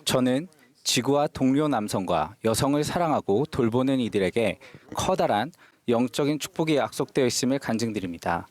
저는 지구와 동료 남성과 여성을 사랑하고 돌보는 이들에게 커다란 영적인 축복이 약속되어 있음을 간증드립니다.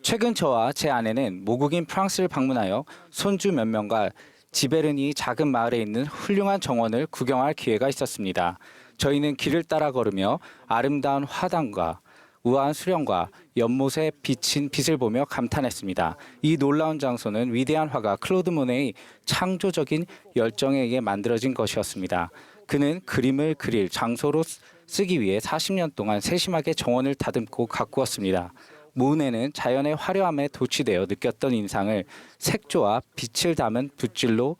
최근 저와 제 아내는 모국인 프랑스를 방문하여 손주 몇 명과 지베르니 작은 마을에 있는 훌륭한 정원을 구경할 기회가 있었습니다. 저희는 길을 따라 걸으며 아름다운 화단과 우아한 수령과 연못에 비친 빛을 보며 감탄했습니다. 이 놀라운 장소는 위대한 화가 클로드 모네의 창조적인 열정에 의해 만들어진 것이었습니다. 그는 그림을 그릴 장소로 쓰기 위해 40년 동안 세심하게 정원을 다듬고 가꾸었습니다. 모네는 자연의 화려함에 도취되어 느꼈던 인상을 색조와 빛을 담은 붓질로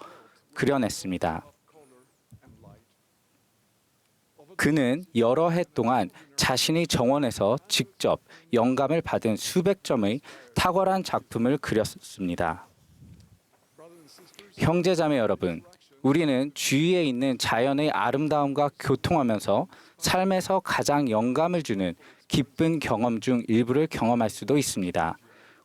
그려냈습니다. 그는 여러 해 동안 자신의 정원에서 직접 영감을 받은 수백 점의 탁월한 작품을 그렸습니다. 형제자매 여러분, 우리는 주위에 있는 자연의 아름다움과 교통하면서 삶에서 가장 영감을 주는 기쁜 경험 중 일부를 경험할 수도 있습니다.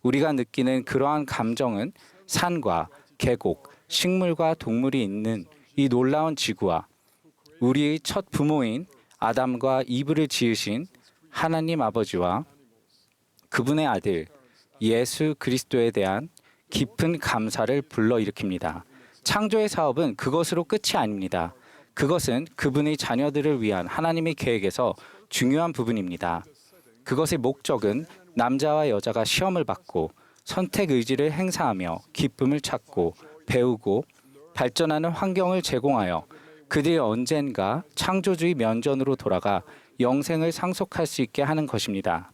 우리가 느끼는 그러한 감정은 산과 계곡, 식물과 동물이 있는 이 놀라운 지구와 우리의 첫 부모인 아담과 이브를 지으신 하나님 아버지와 그분의 아들 예수 그리스도에 대한 깊은 감사를 불러일으킵니다. 창조의 사업은 그것으로 끝이 아닙니다. 그것은 그분의 자녀들을 위한 하나님의 계획에서 중요한 부분입니다. 그것의 목적은 남자와 여자가 시험을 받고 선택 의지를 행사하며 기쁨을 찾고 배우고 발전하는 환경을 제공하여 그들이 언젠가 창조주의 면전으로 돌아가 영생을 상속할 수 있게 하는 것입니다.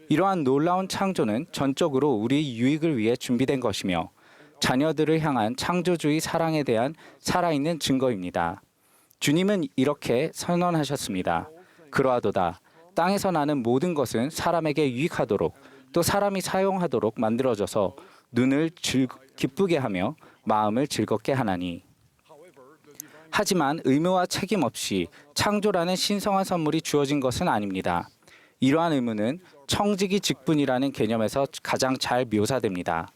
이러한 놀라운 창조는 전적으로 우리 유익을 위해 준비된 것이며 자녀들을 향한 창조주의 사랑에 대한 살아있는 증거입니다. 주님은 이렇게 선언하셨습니다. 그러하도다. 땅에서 나는 모든 것은 사람에게 유익하도록 또 사람이 사용하도록 만들어져서 눈을 기쁘게 하며 마음을 즐겁게 하나니. 하지만 의무와 책임 없이 창조라는 신성한 선물이 주어진 것은 아닙니다. 이러한 의무는 청지기 직분이라는 개념에서 가장 잘 묘사됩니다.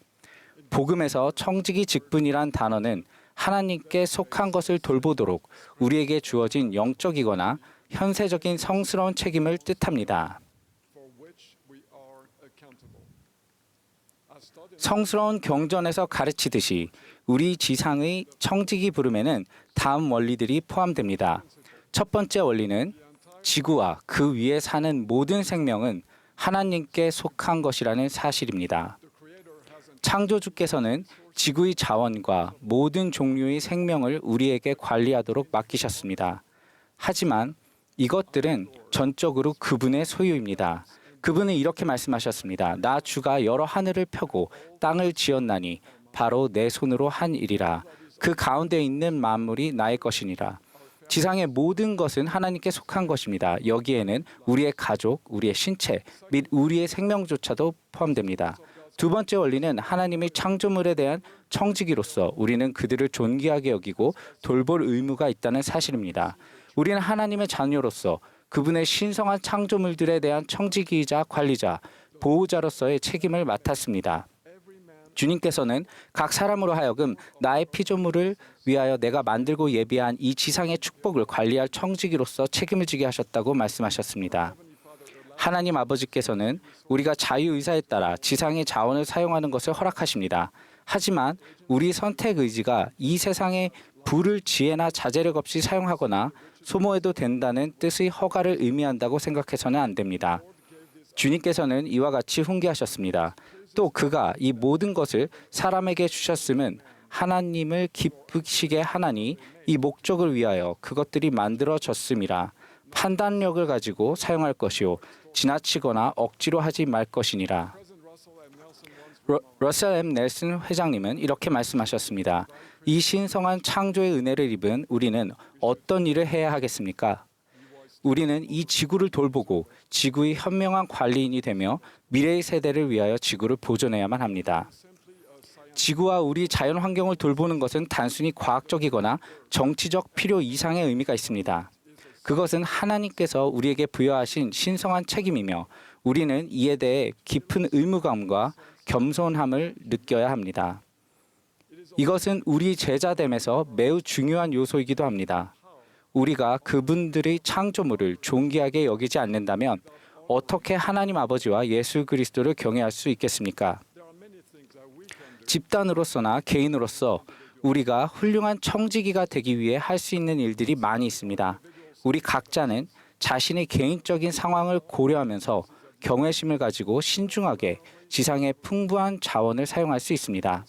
복음에서 청지기 직분이란 단어는 하나님께 속한 것을 돌보도록 우리에게 주어진 영적이거나 현세적인 성스러운 책임을 뜻합니다. 성스러운 경전에서 가르치듯이 우리 지상의 청지기 부름에는 다음 원리들이 포함됩니다. 첫 번째 원리는 지구와 그 위에 사는 모든 생명은 하나님께 속한 것이라는 사실입니다. 창조주께서는 지구의 자원과 모든 종류의 생명을 우리에게 관리하도록 맡기셨습니다. 하지만 이것들은 전적으로 그분의 소유입니다. 그분은 이렇게 말씀하셨습니다. 나 주가 여러 하늘을 펴고 땅을 지었나니 바로 내 손으로 한 일이라. 그 가운데 있는 만물이 나의 것이니라. 지상의 모든 것은 하나님께 속한 것입니다. 여기에는 우리의 가족, 우리의 신체 및 우리의 생명조차도 포함됩니다. 두 번째 원리는 하나님의 창조물에 대한 청지기로서 우리는 그들을 존귀하게 여기고 돌볼 의무가 있다는 사실입니다. 우리는 하나님의 자녀로서 그분의 신성한 창조물들에 대한 청지기이자 관리자, 보호자로서의 책임을 맡았습니다. 주님께서는 각 사람으로 하여금 나의 피조물을 위하여 내가 만들고 예비한 이 지상의 축복을 관리할 청지기로서 책임을 지게 하셨다고 말씀하셨습니다. 하나님 아버지께서는 우리가 자유의사에 따라 지상의 자원을 사용하는 것을 허락하십니다. 하지만 우리 선택 의지가 이 세상의 부를 지혜나 자제력 없이 사용하거나 소모해도 된다는 뜻의 허가를 의미한다고 생각해서는 안 됩니다. 주님께서는 이와 같이 훈계하셨습니다. 또 그가 이 모든 것을 사람에게 주셨음은 하나님을 기쁘시게 하나니 이 목적을 위하여 그것들이 만들어졌음이라. 판단력을 가지고 사용할 것이요 지나치거나 억지로 하지 말 것이니라. 러셀 M. 넬슨 회장님은 이렇게 말씀하셨습니다. 이 신성한 창조의 은혜를 입은 우리는 어떤 일을 해야 하겠습니까? 우리는 이 지구를 돌보고 지구의 현명한 관리인이 되며 미래의 세대를 위하여 지구를 보존해야만 합니다. 지구와 우리 자연 환경을 돌보는 것은 단순히 과학적이거나 정치적 필요 이상의 의미가 있습니다. 그것은 하나님께서 우리에게 부여하신 신성한 책임이며 우리는 이에 대해 깊은 의무감과 겸손함을 느껴야 합니다. 이것은 우리 제자됨에서 매우 중요한 요소이기도 합니다. 우리가 그분들의 창조물을 존귀하게 여기지 않는다면 어떻게 하나님 아버지와 예수 그리스도를 경외할 수 있겠습니까? 집단으로서나 개인으로서 우리가 훌륭한 청지기가 되기 위해 할 수 있는 일들이 많이 있습니다. 우리 각자는 자신의 개인적인 상황을 고려하면서 경외심을 가지고 신중하게 지상의 풍부한 자원을 사용할 수 있습니다.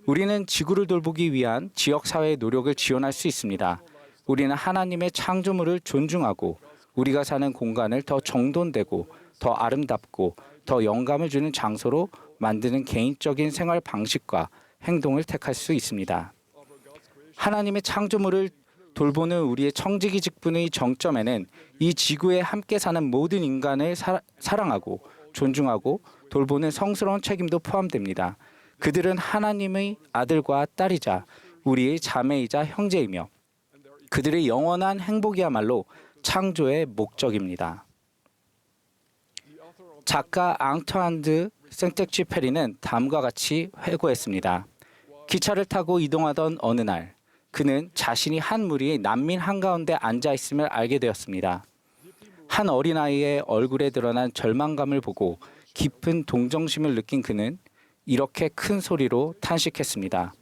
우리는 지구를 돌보기 위한 지역사회의 노력을 지원할 수 있습니다. 우리는 하나님의 창조물을 존중하고 우리가 사는 공간을 더 정돈되고 더 아름답고 더 영감을 주는 장소로 만드는 개인적인 생활 방식과 행동을 택할 수 있습니다. 하나님의 창조물을 돌보는 우리의 청지기 직분의 정점에는 이 지구에 함께 사는 모든 인간을 사랑하고 존중하고 돌보는 성스러운 책임도 포함됩니다. 그들은 하나님의 아들과 딸이자 우리의 자매이자 형제이며 그들의 영원한 행복이야말로 창조의 목적입니다. 작가 앙투안 드 생텍쥐페리는 다음과 같이 회고했습니다. 기차를 타고 이동하던 어느 날 그는 자신이 한 무리의 난민 한가운데 앉아 있음을 알게 되었습니다. 한 어린아이의 얼굴에 드러난 절망감을 보고 깊은 동정심을 느낀 그는 이렇게 큰 소리로 탄식했습니다.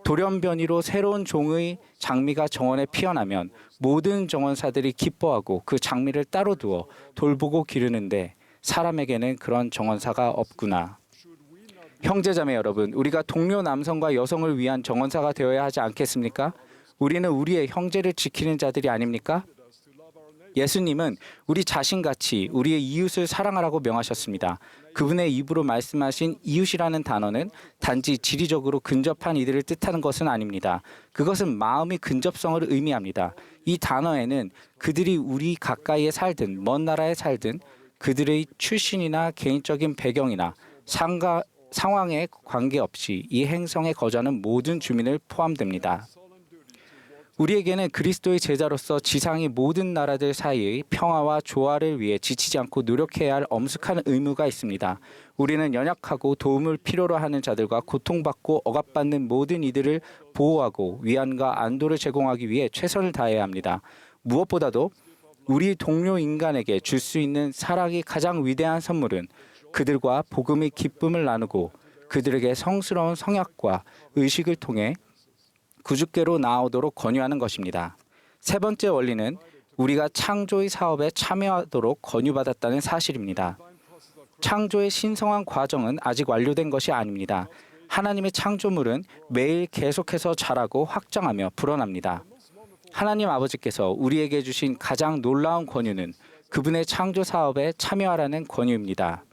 돌연변이로 새로운 종의 장미가 정원에 피어나면 모든 정원사들이 기뻐하고 그 장미를 따로 두어 돌보고 기르는데 사람에게는 그런 정원사가 없구나. 형제자매 여러분, 우리가 동료 남성과 여성을 위한 정원사가 되어야 하지 않겠습니까? 우리는 우리의 형제를 지키는 자들이 아닙니까? 예수님은 우리 자신같이 우리의 이웃을 사랑하라고 명하셨습니다. 그분의 입으로 말씀하신 이웃이라는 단어는 단지 지리적으로 근접한 이들을 뜻하는 것은 아닙니다. 그것은 마음의 근접성을 의미합니다. 이 단어에는 그들이 우리 가까이에 살든 먼 나라에 살든 그들의 출신이나 개인적인 배경이나 상황에 관계없이 이 행성에 거주하는 모든 주민을 포함됩니다. 우리에게는 그리스도의 제자로서 지상의 모든 나라들 사이의 평화와 조화를 위해 지치지 않고 노력해야 할 엄숙한 의무가 있습니다. 우리는 연약하고 도움을 필요로 하는 자들과 고통받고 억압받는 모든 이들을 보호하고 위안과 안도를 제공하기 위해 최선을 다해야 합니다. 무엇보다도 우리 동료 인간에게 줄 수 있는 사랑의 가장 위대한 선물은 그들과 복음의 기쁨을 나누고 그들에게 성스러운 성약과 의식을 통해 구주께로 나아오도록 권유하는 것입니다. 세 번째 원리는 우리가 창조의 사업에 참여하도록 권유받았다는 사실입니다. 창조의 신성한 과정은 아직 완료된 것이 아닙니다. 하나님의 창조물은 매일 계속해서 자라고 확장하며 불어납니다. 하나님 아버지께서 우리에게 주신 가장 놀라운 권유는 그분의 창조 사업에 참여하라는 권유입니다.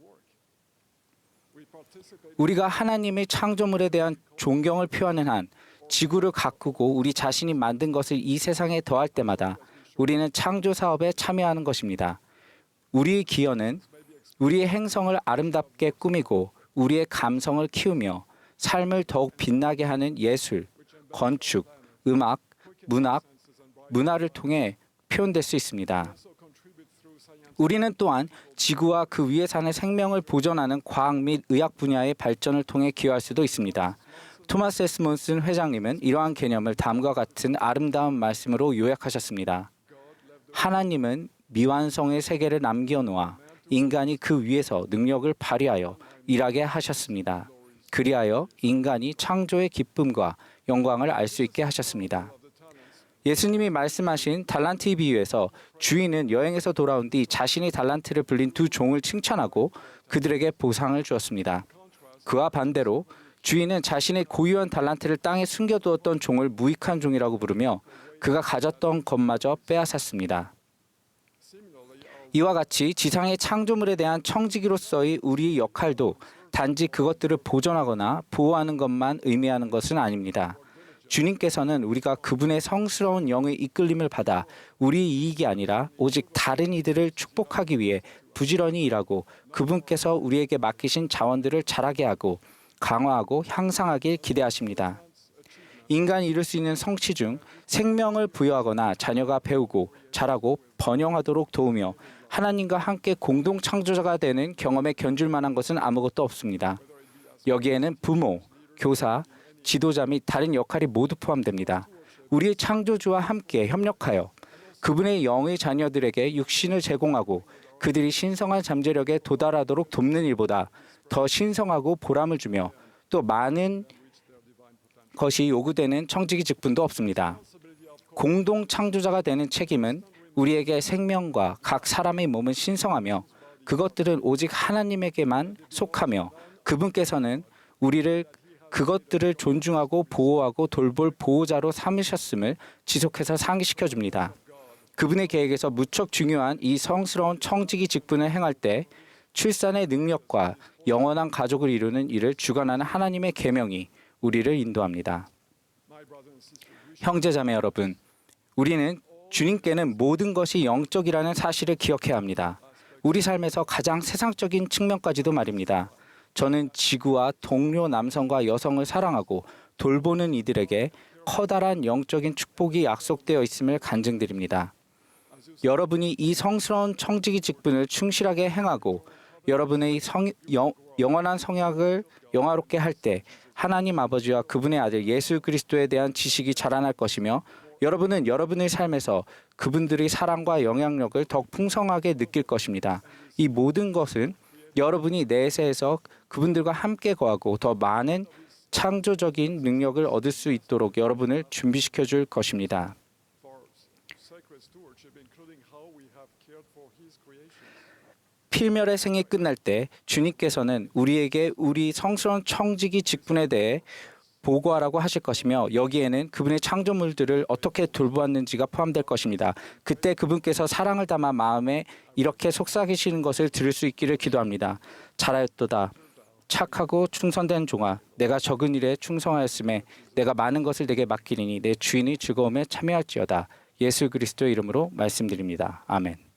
우리가 하나님의 창조물에 대한 존경을 표하는 한 지구를 가꾸고 우리 자신이 만든 것을 이 세상에 더할 때마다 우리는 창조 사업에 참여하는 것입니다. 우리의 기여는 우리의 행성을 아름답게 꾸미고 우리의 감성을 키우며 삶을 더욱 빛나게 하는 예술, 건축, 음악, 문화를 통해 표현될 수 있습니다. 우리는 또한 지구와 그 위에 사는 생명을 보존하는 과학 및 의학 분야의 발전을 통해 기여할 수도 있습니다. 토마스 에스몬슨 회장님은 이러한 개념을 다음과 같은 아름다운 말씀으로 요약하셨습니다. 하나님은 미완성의 세계를 남겨놓아 인간이 그 위에서 능력을 발휘하여 일하게 하셨습니다. 그리하여 인간이 창조의 기쁨과 영광을 알 수 있게 하셨습니다. 예수님이 말씀하신 달란트의 비유에서 주인은 여행에서 돌아온 뒤 자신의 달란트를 불린 두 종을 칭찬하고 그들에게 보상을 주었습니다. 그와 반대로 주인은 자신의 고유한 달란트를 땅에 숨겨두었던 종을 무익한 종이라고 부르며 그가 가졌던 것마저 빼앗았습니다. 이와 같이 지상의 창조물에 대한 청지기로서의 우리의 역할도 단지 그것들을 보존하거나 보호하는 것만 의미하는 것은 아닙니다. 주님께서는 우리가 그분의 성스러운 영의 이끌림을 받아 우리의 이익이 아니라 오직 다른 이들을 축복하기 위해 부지런히 일하고 그분께서 우리에게 맡기신 자원들을 자라게 하고 강화하고 향상하길 기대하십니다. 인간이 이룰 수 있는 성취 중 생명을 부여하거나 자녀가 배우고 자라고 번영하도록 도우며 하나님과 함께 공동 창조자가 되는 경험에 견줄 만한 것은 아무것도 없습니다. 여기에는 부모, 교사, 지도자 및 다른 역할이 모두 포함됩니다. 우리의 창조주와 함께 협력하여 그분의 영의 자녀들에게 육신을 제공하고 그들이 신성한 잠재력에 도달하도록 돕는 일보다 더 신성하고 보람을 주며 또 많은 것이 요구되는 청지기 직분도 없습니다. 공동 창조자가 되는 책임은 우리에게 생명과 각 사람의 몸은 신성하며 그것들은 오직 하나님에게만 속하며 그분께서는 우리를 그것들을 존중하고 보호하고 돌볼 보호자로 삼으셨음을 지속해서 상기시켜 줍니다. 그분의 계획에서 무척 중요한 이 성스러운 청지기 직분을 행할 때 출산의 능력과 영원한 가족을 이루는 일을 주관하는 하나님의 계명이 우리를 인도합니다. 형제자매 여러분, 우리는 주님께는 모든 것이 영적이라는 사실을 기억해야 합니다. 우리 삶에서 가장 세상적인 측면까지도 말입니다. 저는 지구와 동료 남성과 여성을 사랑하고 돌보는 이들에게 커다란 영적인 축복이 약속되어 있음을 간증드립니다. 여러분이 이 성스러운 청지기 직분을 충실하게 행하고 여러분의 영원한 성약을 영화롭게 할 때 하나님 아버지와 그분의 아들 예수 그리스도에 대한 지식이 자라날 것이며 여러분은 여러분의 삶에서 그분들의 사랑과 영향력을 더욱 풍성하게 느낄 것입니다. 이 모든 것은 여러분이 내세에서 그분들과 함께 거하고 더 많은 창조적인 능력을 얻을 수 있도록 여러분을 준비시켜 줄 것입니다. 필멸의 생이 끝날 때 주님께서는 우리에게 우리 성스러운 청지기 직분에 대해 보고하라고 하실 것이며 여기에는 그분의 창조물들을 어떻게 돌보았는지가 포함될 것입니다. 그때 그분께서 사랑을 담아 마음에 이렇게 속삭이시는 것을 들을 수 있기를 기도합니다. 잘하였도다. 착하고 충성된 종아, 내가 적은 일에 충성하였음에 내가 많은 것을 내게 맡기리니 내 주인의 즐거움에 참여할지어다. 예수 그리스도의 이름으로 말씀드립니다. 아멘.